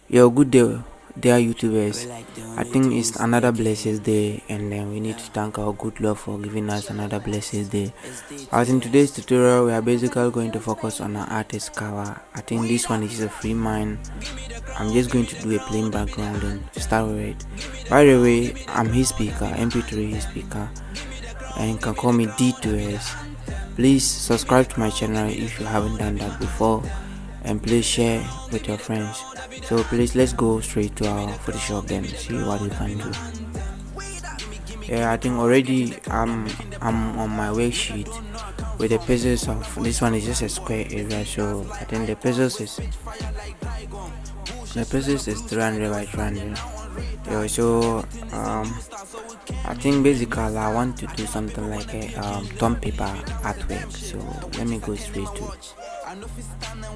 Yo, good day, dear YouTubers. I think it's another blessed day, and then we need to thank our good Lord for giving us another blessed day. As in today's tutorial, we are basically going to focus on our artist cover. I think this one is a free mine. I'm just going to do a plain background and start with it. By the way, I'm his speaker, MP3 his speaker, and you can call me D2S. Please subscribe to my channel if you haven't done that before, and please share with your friends. So please, let's go straight to our Photoshop then see what you can do. Yeah, I think already I'm on my worksheet with the pixels of this one is just a square area, so I think the pixels is 300 by 300. Yeah, so I think basically I want to do something like a thumb paper artwork. So let me go straight to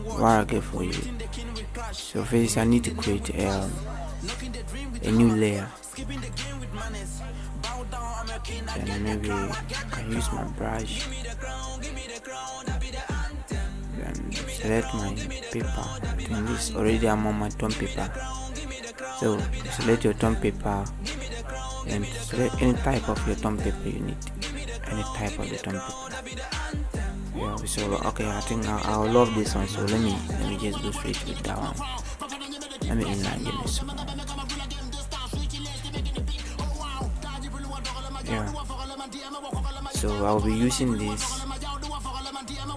what I get for you. So first I need to create a new layer. Then maybe I can use my brush. Then select my paper. I think this already I'm on my thumb paper. So select your thumb paper and select any type of your thumb paper you need. Any type of the thumb paper. Yeah, so okay, I think I'll love this one. So let me just go straight with that one. Let me inline this. Yeah. So I'll be using this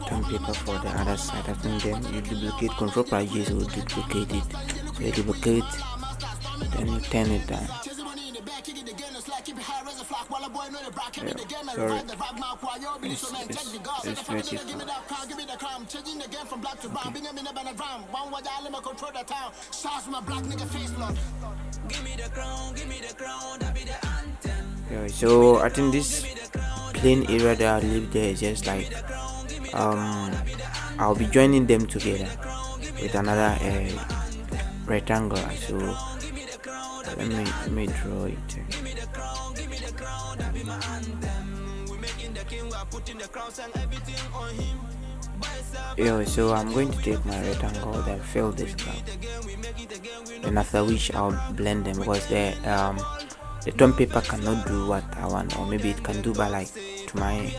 thumb paper for the other side. I think then you duplicate Control plus J will duplicate it. So you duplicate, then you turn it down. Yeah, sorry. It's vertical. Yeah, so I think this plain area that I leave there is just like I'll be joining them together with another rectangle. So let me draw it. Yeah, so I'm going to take my rectangle then fill this gap, and after which I'll blend them because the thumb paper cannot do what I want, or maybe it can do, but like to my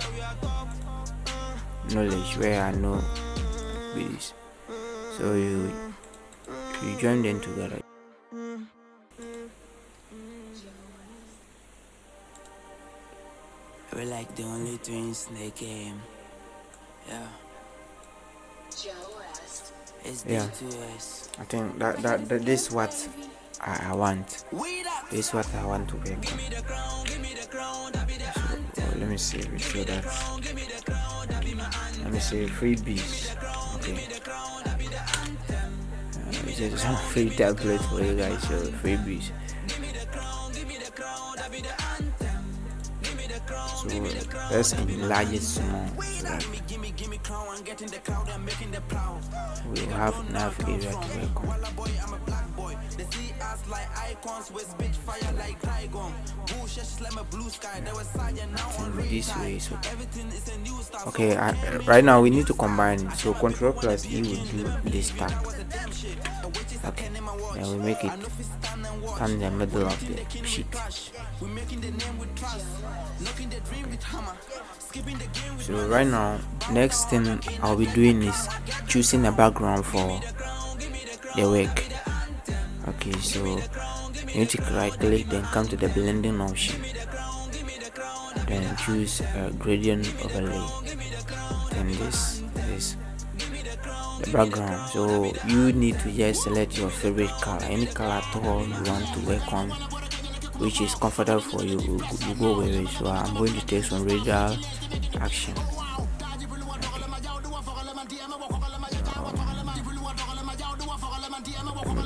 knowledge where I know with this. So you join them together. We're like the only twins in the game. Yeah. Yeah, I think that this is what I want. This is what I want to work on. So let me see if we show that. Let me see freebies. Okay. It's just some free template for you guys. So freebies. So let's enlarge it small so that we have enough area to work on. This way, so okay. Right now we need to combine. So Control plus E will do this tab. Okay, then we make it come in the middle of the sheet. So right now, next thing I'll be doing is choosing a background for the work. Okay, so you need to right click, then come to the blending option, then choose a gradient overlay, then this the background. So you need to just select your favorite color, any color at all you want to work on, which is comfortable for you. You go with it. So I'm going to take some radial action.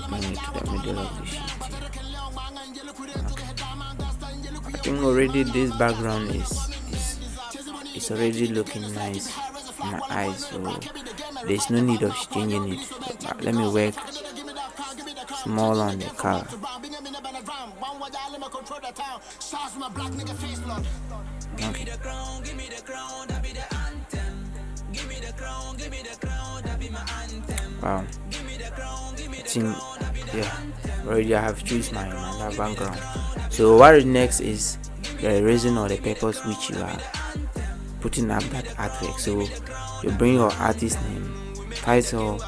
Bring it to the middle of the sheet. I think already this background is already looking nice in my eyes, so there's no need of changing it. But let me work small on the color. Okay. Wow, I think yeah, already I have choose my background. So what is next is the reason or the purpose which you are putting up that artwork. So you bring your artist name, title,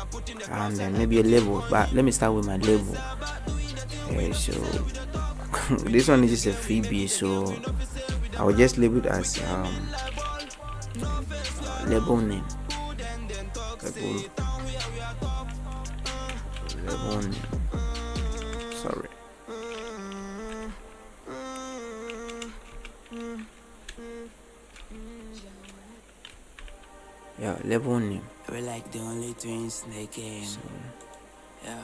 and then maybe a label. But let me start with my label. So this one is just a freebie, so I will just label it as label name. Label name. Sorry. Yeah, label name. We're like the only twins in the game. So Yeah.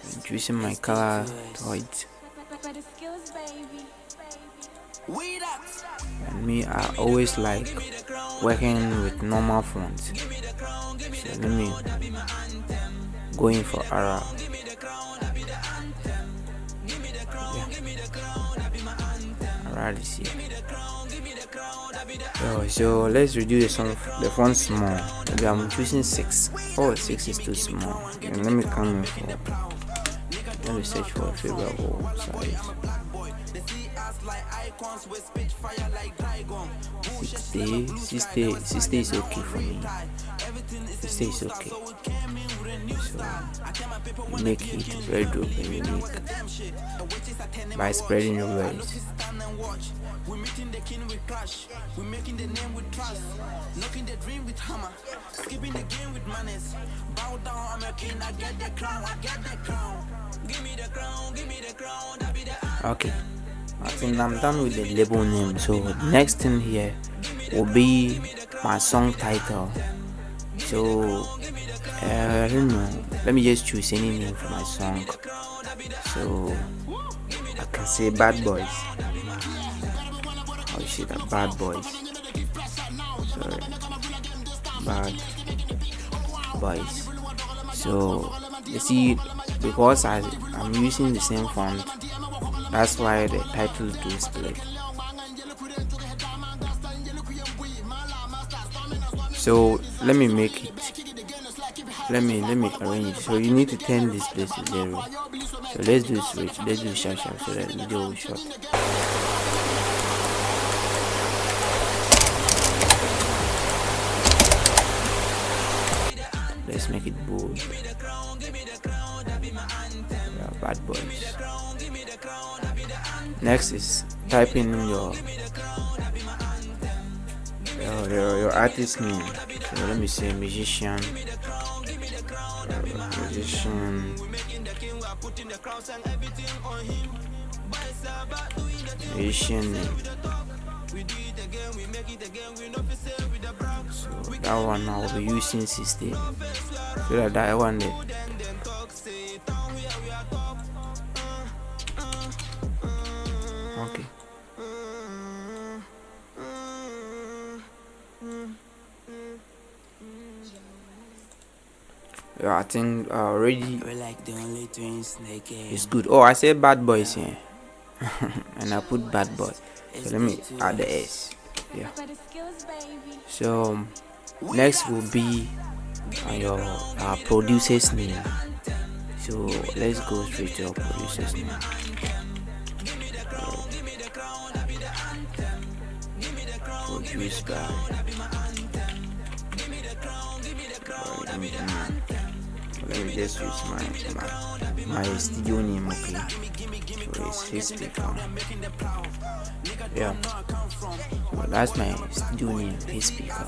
I'm choosing my color to white. And me, I always like working with normal fonts. So let me go in for Ara. Yeah. Ara is here. So let's reduce the font small. Maybe I'm choosing 6. Oh, 6 is too small. And let me come in for. Let me search for a favorable size. 60 is okay for me. 60 is okay. So make it very dope and unique by spreading your words. We're meeting the king with clash. We're making the name with trust. Knocking the dream with hammer. Skipping the game with manners. Bow down, I'm a king. I get the crown. I get the crown. Give me the crown. Give me the crown. That be the. Okay, I think I'm done with the label name. So next thing here will be my song title. So I don't know. Let me just choose any name for my song. So I can say Bad Boys. Oh shit, Bad Boys. Sorry, Bad Boys. So you see, because I'm using the same font, that's why the title is split. So let me make it. Let me arrange it. So you need to turn this place to 0. So let's do switch. Let's do sharp so that the video will short. Let's make it bold. Yeah, Bad Boys. Next is type in your artist name. So let me say musician. Musician name. So that one I will be using 60. So that one there. Okay. Yeah, I think already We're like the only twins in the game. it's good. Oh, I said Bad Boys here. And I put Bad Boy. So let me add the S. Yeah. So next will be your producer's name. So let's go straight to our producer's name. Produced by let me just use my studio name, okay? So it's his speaker. Yeah. Well, that's my studio name, his speaker.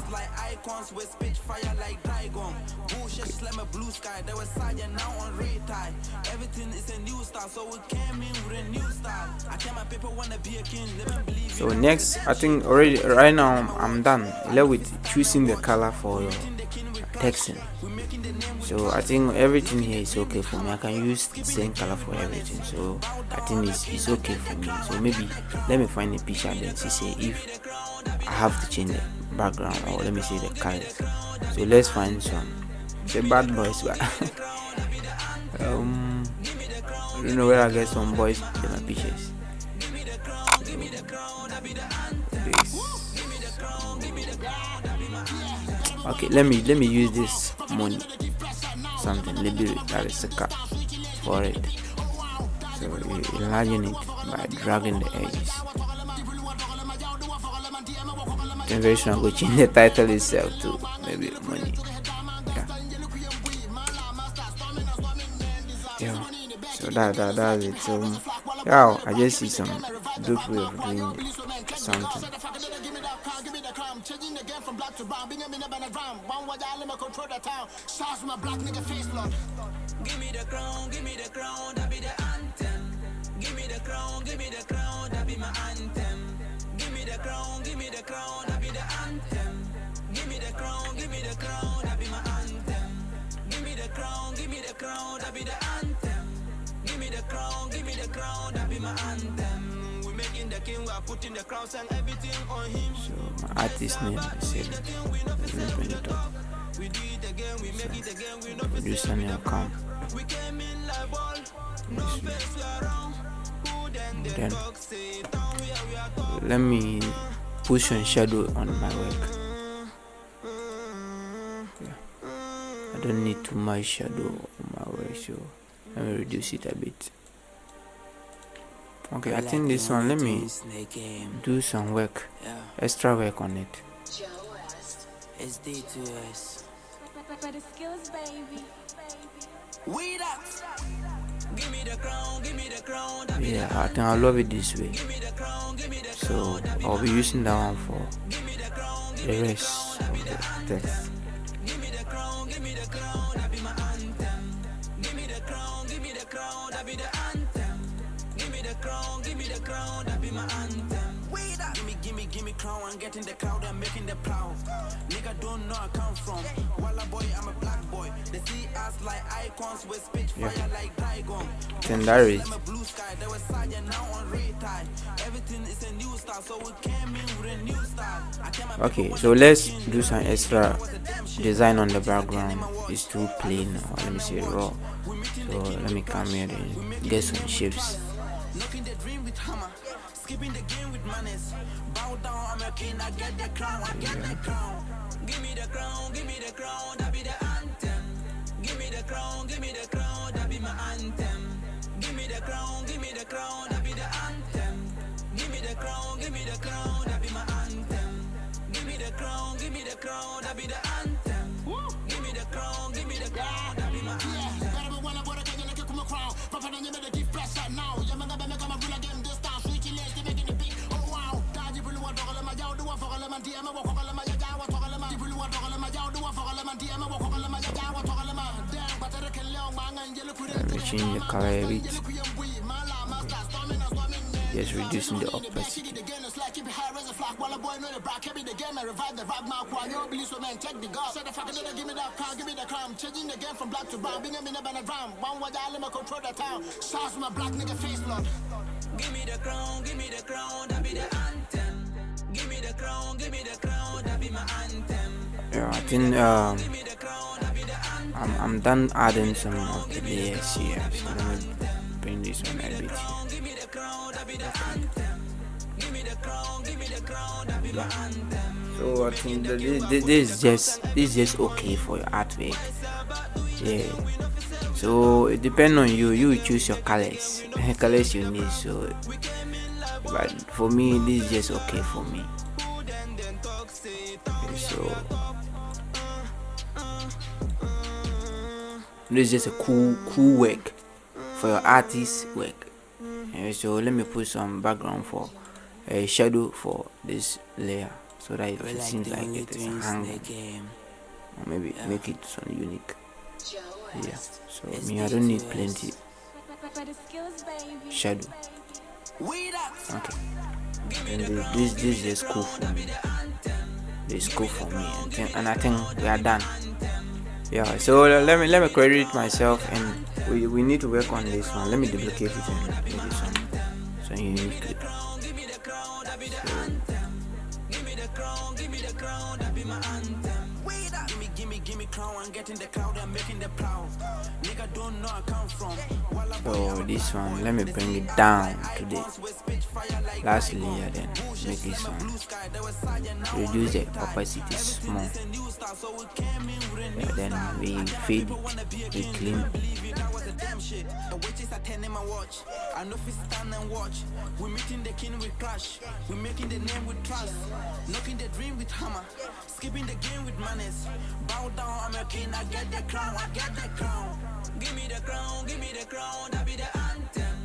So next, I think already right now I'm done. Left with choosing the color for your texting. So I think everything here is okay for me. I can use the same color for everything. So I think it's okay for me. So maybe let me find a picture and then see if I have to change the background or let me see the colors. So let's find some. Say Bad Boys, but I don't know where I get some boys in my pictures. Okay, let me use this money. something, libiri, that is a cut for it. So you enlarging it by dragging the edges. Then very soon I'm going to change the title itself to maybe money. Yeah. So that's it. So yeah, I just see some good way of doing something. Give me the crown, that be the anthem. Give me the crown, that be my anthem. Give me the crown, that be the anthem. Give me the crown, that be my anthem. Give me the crown, that be the anthem. Give me the crown, that be my anthem. We making the king, we are putting the crowns and everything on him. So my artist name is We do it again, we make it again, we know producer name come. we came in like ball, no face around. Who then the talk say down we are talking. Let me push on shadow on my work. I don't need too much shadow on my work, so let me reduce it a bit. Okay, I think this one, let me do some work, extra work on it. SD2S. For the skills, baby. We that. Give me the crown, Yeah, I think I love it this way. So I'll be using that one for the rest of the text. Give me the crown, that be my anthem. Give me the crown, that be the anthem. Give me the crown, that be my anthem. Give me crown, I'm getting the crowd and making the proud. Nigga don't know I come from. Walla boy, I'm a black boy. They see us like icons with spitfire like dragon. Tendari. I'm a blue sky, there was sergeant now on red tie. Everything is a new style, so we came in with a new style. Okay, so let's do some extra design on the background. It's too plain, or let me say raw. So let me come here and get some shapes. Knocking the dream with hammer, skipping the game with manners. Bow down, I'm a king, I get the crown, I get the crown. Give me the crown, that be the anthem. Give me the crown, that be my anthem. Give me the crown, that be the anthem. Give me the crown, that be my anthem. Give me the crown, that be the anthem. Give me the crown, that be my anthem. Let me change the color a bit. Just reducing the opacity. Give me the crown, that be the anthem. Give me the crown, that be my anthem. Yeah, I think I'm done adding some of the layers here. So let me bring this one a bit here. Give me the crown, that be the anthem. Give me the crown, that be my anthem. So I think that this is just okay for your artwork. Yeah. So it depends on you. You choose your colors, colors you need. So, but for me, this is just okay for me. Okay, so this is just a cool work for your artist work. So let me put some background for a shadow for this layer so that it seems like it is hanging, or maybe make it some unique. Yeah, so me, I don't need plenty shadow. Okay, and this is just cool for me. This is cool for me, and I think we are done. Yeah, so let me credit myself, and we need to work on this one. Let me duplicate it and make it some unique clip. So, Give me crown, I'm getting the crowd, I'm making the proud. Nigga don't know I come from. So this one, let me bring it down to the last layer, then make this one, reduce the opacity small, then we fade it, we clean. I know if we stand and watch. We meeting the king with clash. We making the name with trust. Knocking the dream with hammer. Skipping the game with manners. Bow down, I'm a king. I get the crown. I get the crown. Give me the crown. Give me the crown. That be the anthem.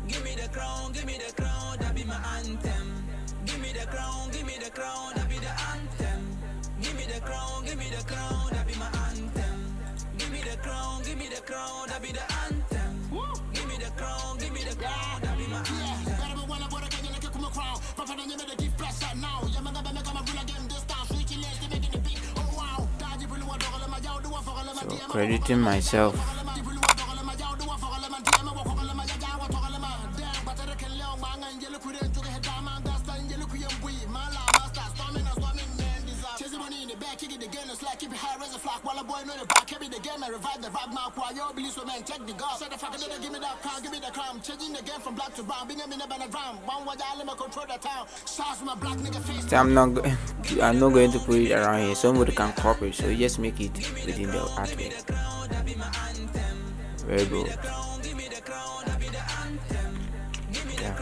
Give me the crown. Give me the crown. That be my anthem. Give me the crown. Give me the crown. That be the anthem. Give me the crown. Give me the crown. That be my anthem. Give me the crown. Give me the crown. That be the anthem. Give me the crown. Give me the crown. That be my anthem. So crediting myself. I'm not going to put it around here. Somebody can copy it, so you just make it within the artwork. Very good. Yeah.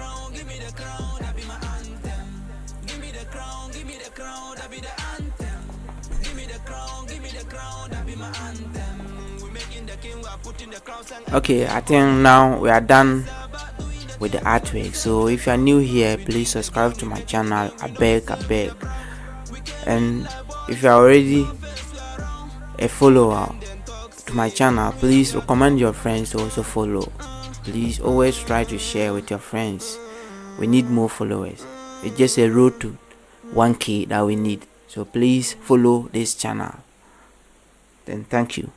Okay, I think now we are done with the artwork. So if you are new here, please subscribe to my channel. I beg. And if you are already a follower to my channel, please recommend your friends to also follow. Please always try to share with your friends. We need more followers. It's just a road to 1K that we need. So please follow this channel. Then thank you.